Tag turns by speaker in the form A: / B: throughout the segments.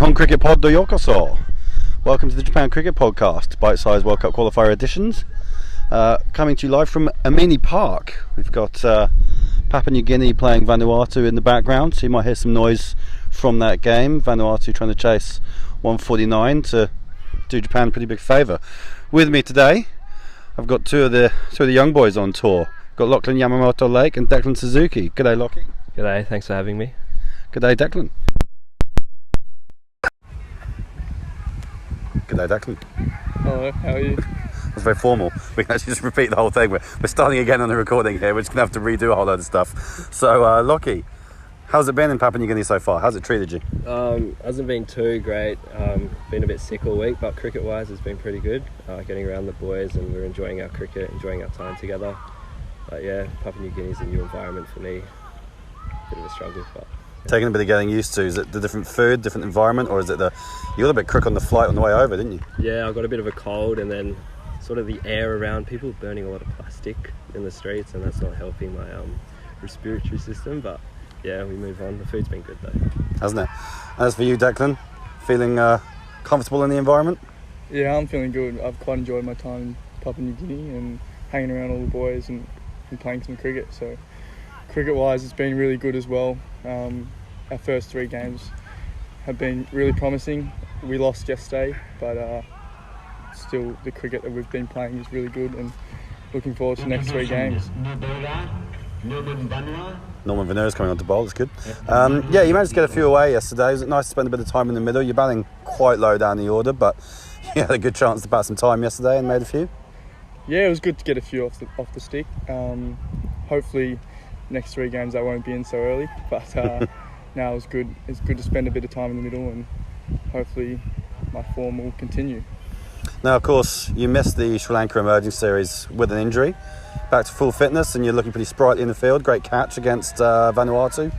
A: Nihon Cricket Pod do Yokoso. Welcome to the Japan Cricket Podcast, Bitesize World Cup Qualifier editions. Coming to you live from Amini Park. We've got Papua New Guinea playing Vanuatu in the background, so you might hear some noise from that game. Vanuatu trying to chase 149 to do Japan a pretty big favour. With me today, I've got two of the young boys on tour. Got Lachlan Yamamoto-Lake and Declan Suzuki. G'day, Lockie.
B: G'day, thanks for having me.
A: G'day, Declan. G'day, Declan.
C: Hello, how are you?
A: That's very formal. We can actually just repeat the whole thing. We're starting again on the recording here. We're just going to have to redo a whole load of stuff. So, Lockie, how's it been in Papua New Guinea so far? How's it treated you?
B: Hasn't been too great. Been a bit sick all week, but cricket-wise it's been pretty good. Getting around the boys, and we're enjoying our cricket, enjoying our time together. But yeah, Papua New Guinea's a new environment for me. Bit of a struggle, but...
A: Taking a bit of getting used to. Is it the different food, different environment, or is it you got a bit crook on the flight on the way over, didn't you?
B: Yeah, I got a bit of a cold, and then sort of the air around, people burning a lot of plastic in the streets, and that's not helping my respiratory system. But yeah, we move on. The food's been good though,
A: hasn't it? As for you, Declan, feeling comfortable in the environment?
C: Yeah, I'm feeling good. I've quite enjoyed my time in Papua New Guinea and hanging around all the boys and playing some cricket. So cricket-wise, it's been really good as well. Our first three games have been really promising. We lost yesterday, but still the cricket that we've been playing is really good, and looking forward to the next three games.
A: Norman Veneer's coming on to bowl, that's good. Yeah, you managed to get a few away yesterday. Was it nice to spend a bit of time in the middle? You're batting quite low down the order, but you had a good chance to bat some time yesterday and made a few?
C: Yeah, it was good to get a few off the stick. Hopefully next three games I won't be in so early, but now it's good to spend a bit of time in the middle, and hopefully my form will continue.
A: Now, of course, you missed the Sri Lanka emerging series with an injury. Back to full fitness, and you're looking pretty sprightly in the field. Great catch against Vanuatu.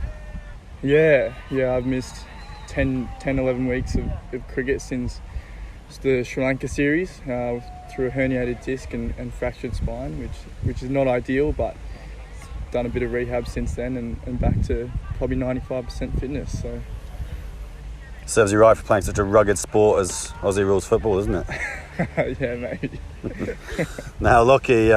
C: Yeah, I've missed 10-11 weeks of cricket since the Sri Lanka series through a herniated disc and fractured spine, which is not ideal, but done a bit of rehab since then, and back to probably 95% fitness. So
A: serves you right for playing such a rugged sport as Aussie rules football, doesn't it?
C: yeah, maybe.
A: Now, Lockie,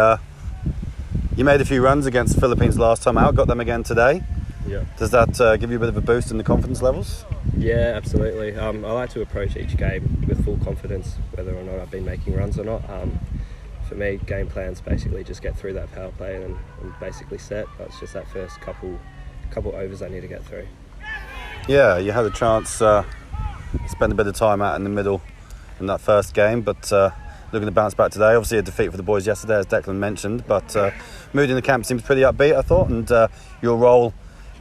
A: you made a few runs against the Philippines last time out, got them again today.
B: Yeah.
A: Does that give you a bit of a boost in the confidence levels?
B: Yeah, absolutely. I like to approach each game with full confidence, whether or not I've been making runs or not. For me, game plans basically just get through that power play and basically set. But it's just that first couple overs I need to get through.
A: Yeah, you had a chance to spend a bit of time out in the middle in that first game, but looking to bounce back today. Obviously a defeat for the boys yesterday, as Declan mentioned, but mood in the camp seems pretty upbeat, I thought, and your role,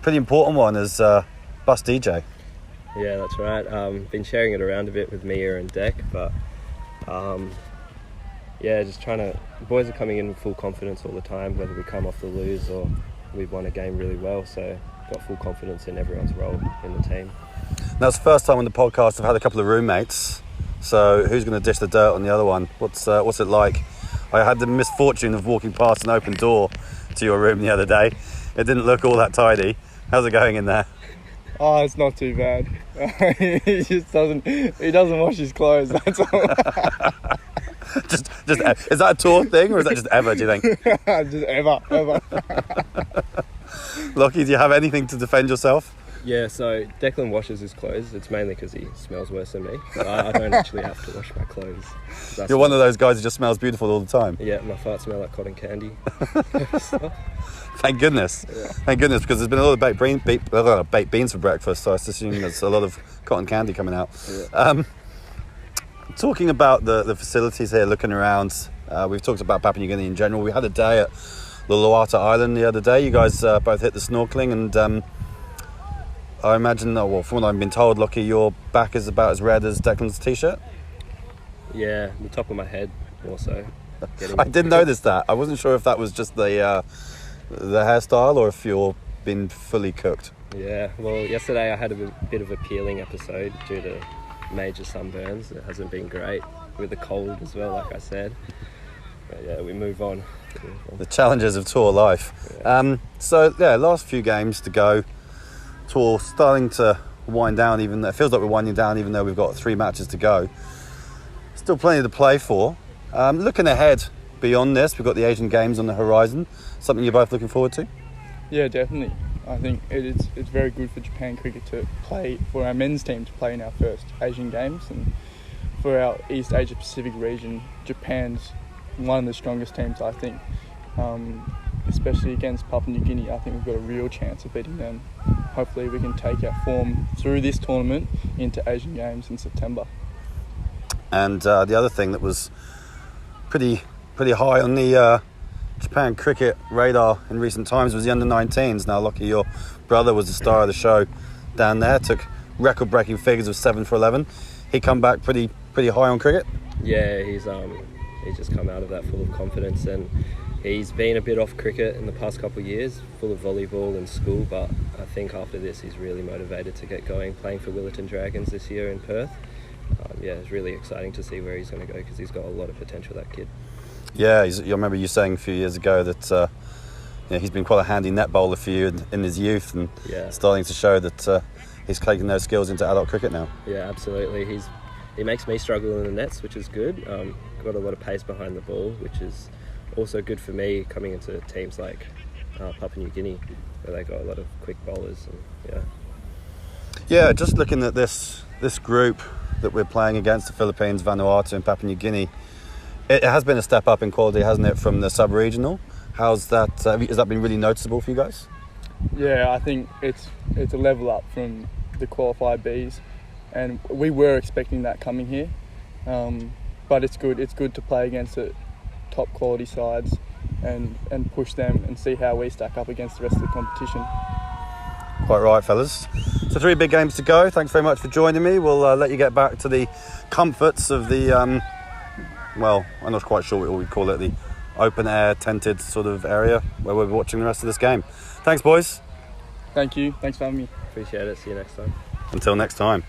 A: pretty important one, as bus DJ.
B: Yeah, that's right. Been sharing it around a bit with Mia and Dec, but yeah, just the boys are coming in with full confidence all the time, whether we come off the lose or we've won a game really well, so got full confidence in everyone's role in the team.
A: Now, it's the first time on the podcast I've had a couple of roommates, so who's going to dish the dirt on the other one? What's it like? I had the misfortune of walking past an open door to your room the other day. It didn't look all that tidy. How's it going in there?
C: Oh, it's not too bad. He just doesn't wash his clothes, that's all.
A: just is that a tour thing, or is that just ever, do you think?
C: Just ever.
A: Lockie, do you have anything to defend yourself?
B: Yeah, so Declan washes his clothes. It's mainly because he smells worse than me. But I don't actually have to wash my clothes.
A: You're one of those guys who just smells beautiful all the time.
B: Yeah, my farts smell like cotton candy.
A: Thank goodness. Yeah. Thank goodness, because there's been a lot of baked beans for breakfast, so I assume there's a lot of cotton candy coming out. Yeah. Talking about the facilities here, looking around, we've talked about Papua New Guinea in general. We had a day at Luluata Island the other day. You guys both hit the snorkeling, and I imagine, from what I've been told, Lockie, your back is about as red as Declan's t-shirt?
B: Yeah, the top of my head also.
A: I did notice that. I wasn't sure if that was just the hairstyle or if you're been fully cooked.
B: Yeah, well, yesterday I had a bit of a peeling episode due to major sunburns. It hasn't been great with the cold as well, like I said. But yeah, we move on.
A: The challenges of tour life. Yeah. So, last few games to go. Tour starting to wind down, even it feels like we're winding down, even though we've got 3 matches to go. Still plenty to play for. Looking ahead beyond this, we've got the Asian Games on the horizon. Something you're both looking forward to?
C: Yeah, definitely. I think it's very good for Japan cricket to play, for our men's team to play in our first Asian Games, and for our East Asia Pacific region, Japan's one of the strongest teams, I think. Especially against Papua New Guinea, I think we've got a real chance of beating them. Hopefully we can take our form through this tournament into Asian Games in September.
A: And the other thing that was pretty high on the Japan cricket radar in recent times was the under-19s. Now, lucky your brother was the star of the show down there, took record-breaking figures of 7 for 11. He come back pretty high on cricket.
B: Yeah, he's just come out of that full of confidence, and he's been a bit off cricket in the past couple of years, full of volleyball and school, but I think after this he's really motivated to get going, playing for Willerton Dragons this year in Perth. It's really exciting to see where he's going to go, because he's got a lot of potential, that kid. Yeah,
A: I remember you saying a few years ago that he's been quite a handy net bowler for you in his youth, and starting to show that he's taking those skills into adult cricket now.
B: Yeah, absolutely. He makes me struggle in the nets, which is good. Got a lot of pace behind the ball, which is also good for me coming into teams like Papua New Guinea, where they got a lot of quick bowlers.
A: Yeah, just looking at this group that we're playing against, the Philippines, Vanuatu and Papua New Guinea, it has been a step up in quality, hasn't it, from the sub-regional? How's that? Has that been really noticeable for you guys?
C: Yeah, I think it's a level up from the Qualifier Bs, and we were expecting that coming here. But it's good. It's good to play against the top quality sides and push them and see how we stack up against the rest of the competition.
A: Quite right, fellas. So 3 big games to go. Thanks very much for joining me. We'll let you get back to the comforts of the, well, I'm not quite sure what we call it, the open air tented sort of area where we'll be watching the rest of this game. Thanks, boys.
C: Thank you. Thanks for having me.
B: Appreciate it. See you next time.
A: Until next time.